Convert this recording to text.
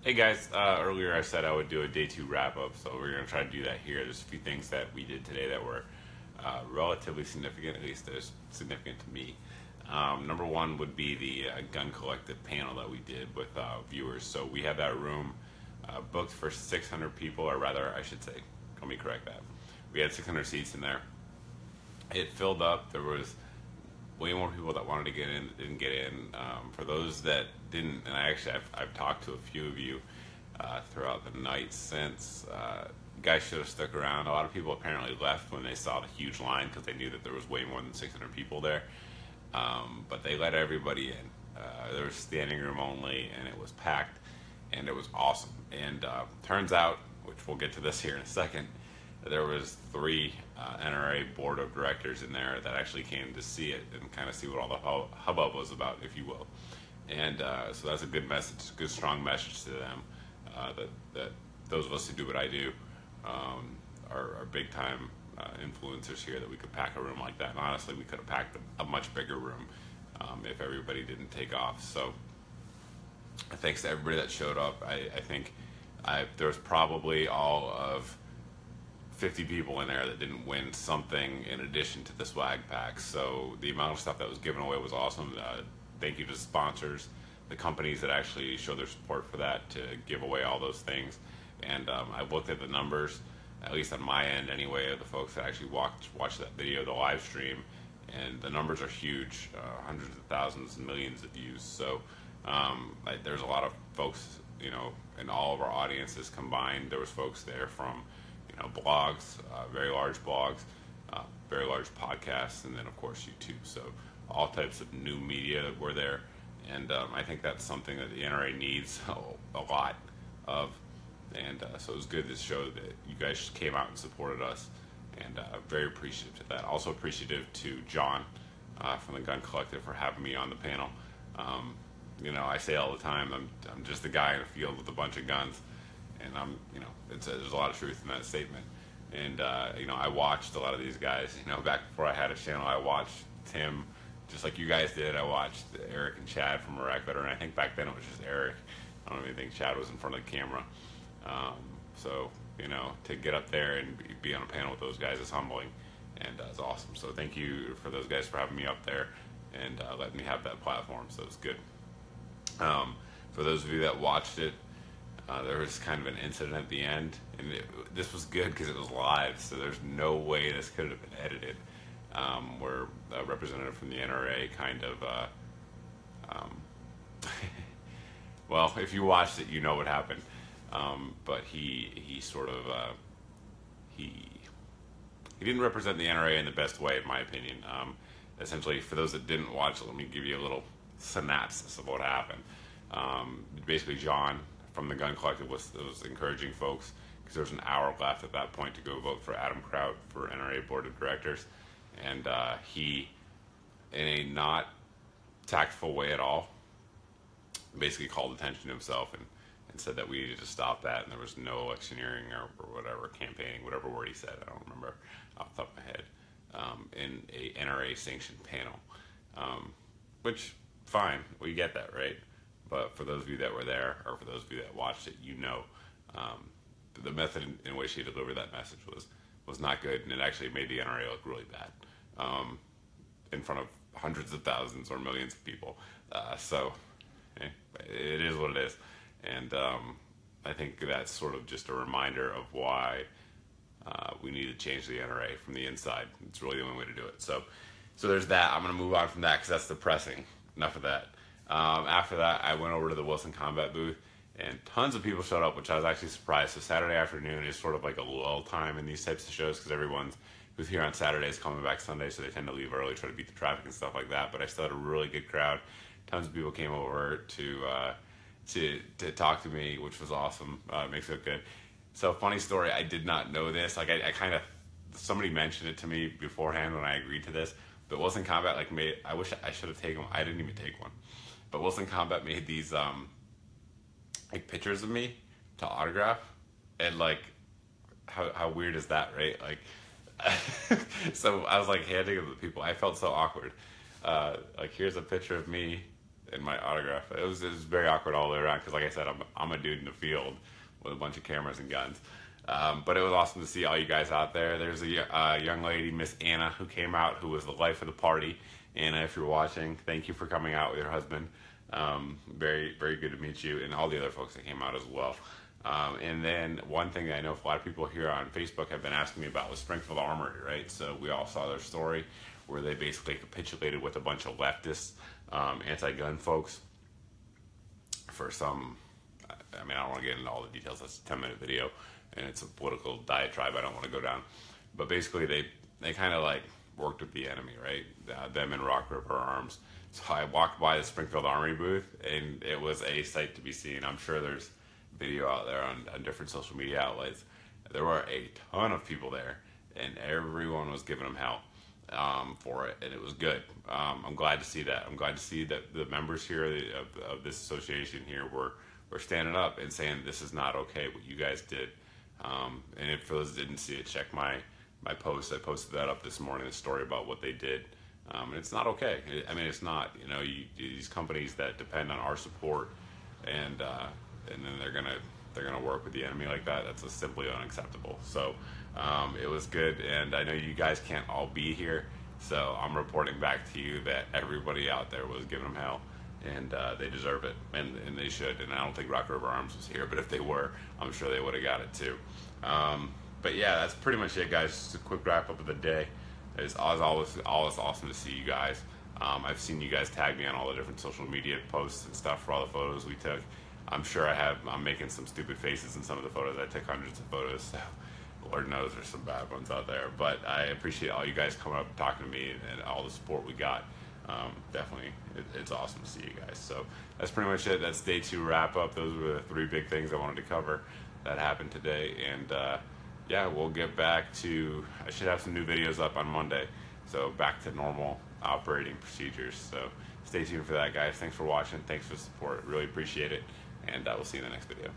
Hey guys, earlier I said I would do a day two wrap up, so we're going to try to do that here. There's a few things that we did today that were relatively significant, at least they're significant to me. Number one would be the Gun Collective panel that we did with viewers. So we had that room booked for 600 people, or rather, I should say, let me correct that. We had 600 seats in there. It filled up. There was way more people that wanted to get in that didn't get in. For those that didn't, and I've talked to a few of you throughout the night since. You guys should have stuck around. A lot of people apparently left when they saw the huge line because they knew that there was way more than 600 people there. But they let everybody in. There was standing room only, and it was packed, and it was awesome. And turns out, which we'll get to this here in a second, there was 3 NRA board of directors in there that actually came to see it and kind of see what all the hubbub was about, if you will. And so that's a good message, a good strong message to them, that those of us who do what I do are big time influencers here, that we could pack a room like that. And honestly, we could have packed a much bigger room if everybody didn't take off. So thanks to everybody that showed up. I think there was probably all of 50 people in there that didn't win something in addition to the swag packs. So the amount of stuff that was given away was awesome. Thank you to the sponsors, the companies that actually show their support for that to give away all those things. And I looked at the numbers, at least on my end anyway, of the folks that actually watched that video, the live stream, and the numbers are huge, hundreds of thousands and millions of views. So there's a lot of folks, you know, in all of our audiences combined. There was folks there from, you know, blogs, very large blogs, very large podcasts, and then of course YouTube. So all types of new media were there, and I think that's something that the NRA needs a lot of. And so it was good to show that you guys came out and supported us, and very appreciative to that. Also appreciative to John from the Gun Collective for having me on the panel. You know, I say all the time, I'm just a guy in a field with a bunch of guns, and you know, there's a lot of truth in that statement. And you know, I watched a lot of these guys. You know, back before I had a channel, I watched Tim, just like you guys did. I watched Eric and Chad from Iraq Veteran. I think back then it was just Eric. I don't even think Chad was in front of the camera. So, you know, to get up there and be on a panel with those guys is humbling, and it's awesome. So thank you for those guys for having me up there and letting me have that platform. So it's good. For those of you that watched it, there was kind of an incident at the end, and this was good because it was live, so there's no way this could have been edited. Where a representative from the NRA kind of, well, if you watched it, you know what happened. But he sort of, he didn't represent the NRA in the best way, in my opinion. Essentially, for those that didn't watch, let me give you a little synopsis of what happened. Basically, John from the Gun Collective was encouraging folks, because there was an hour left at that point to go vote for Adam Kraut for NRA Board of Directors. And he, in a not tactful way at all, basically called attention to himself and said that we needed to stop that, and there was no electioneering or whatever, campaigning, whatever word he said, I don't remember off the top of my head, in a NRA sanctioned panel. Which, fine, we get that, right? But for those of you that were there, or for those of you that watched it, you know, the method in which he delivered that message was not good, and it actually made the NRA look really bad in front of hundreds of thousands or millions of people. So it is what it is. And I think that's sort of just a reminder of why we need to change the NRA from the inside. It's really the only way to do it. So there's that. I'm going to move on from that because that's depressing. Enough of that. After that, I went over to the Wilson Combat booth, and tons of people showed up, which I was actually surprised. So Saturday afternoon is sort of like a lull time in these types of shows, because everyone's who's here on Saturday is coming back Sunday, so they tend to leave early, try to beat the traffic and stuff like that. But I still had a really good crowd. Tons of people came over to talk to me, which was awesome. It makes me look good. So funny story, I did not know this. Like I kind of, somebody mentioned it to me beforehand when I agreed to this, but Wilson Combat I wish I should have taken one. I didn't even take one. But Wilson Combat made these like pictures of me to autograph, and like how weird is that, right? Like so I was like handing them to people. I felt so awkward. Like here's a picture of me and my autograph. It was very awkward all the way around because, like I said, I'm a dude in the field with a bunch of cameras and guns. But it was awesome to see all you guys out there. There's a young lady, Miss Anna, who came out, who was the life of the party. Anna, if you're watching, thank you for coming out with your husband. Very, very good to meet you, and all the other folks that came out as well. And then one thing that I know a lot of people here on Facebook have been asking me about was Springfield Armory, right? So we all saw their story where they basically capitulated with a bunch of leftists, anti-gun folks for some, I mean, I don't want to get into all the details. That's a 10-minute video, and it's a political diatribe I don't want to go down. But basically, they kind of like worked with the enemy, right? Them and Rock River Arms. So I walked by the Springfield Armory booth, and it was a sight to be seen. I'm sure there's video out there on different social media outlets. There were a ton of people there, and everyone was giving them hell for it, and it was good. I'm glad to see that. I'm glad to see that the members here of this association here were standing up and saying this is not okay what you guys did. And if for those that didn't see it, check my post. I posted that up this morning, the story about what they did. And it's not okay. I mean, it's not. You know, these companies that depend on our support, and then they're gonna work with the enemy like that. That's just simply unacceptable. So it was good, and I know you guys can't all be here, so I'm reporting back to you that everybody out there was giving them hell, and they deserve it, and they should. And I don't think Rock River Arms was here, but if they were, I'm sure they would have got it too. But yeah, that's pretty much it, guys. Just a quick wrap up of the day. It's always awesome to see you guys. I've seen you guys tag me on all the different social media posts and stuff for all the photos we took. I'm sure I'm making some stupid faces in some of the photos. I took hundreds of photos, so Lord knows there's some bad ones out there. But I appreciate all you guys coming up and talking to me and all the support we got. Definitely, it's awesome to see you guys. So that's pretty much it. That's day 2 wrap up. Those were the 3 big things I wanted to cover that happened today. And yeah, we'll get back to, I should have some new videos up on Monday. So back to normal operating procedures. So stay tuned for that, guys. Thanks for watching. Thanks for the support. Really appreciate it. And we'll see you in the next video.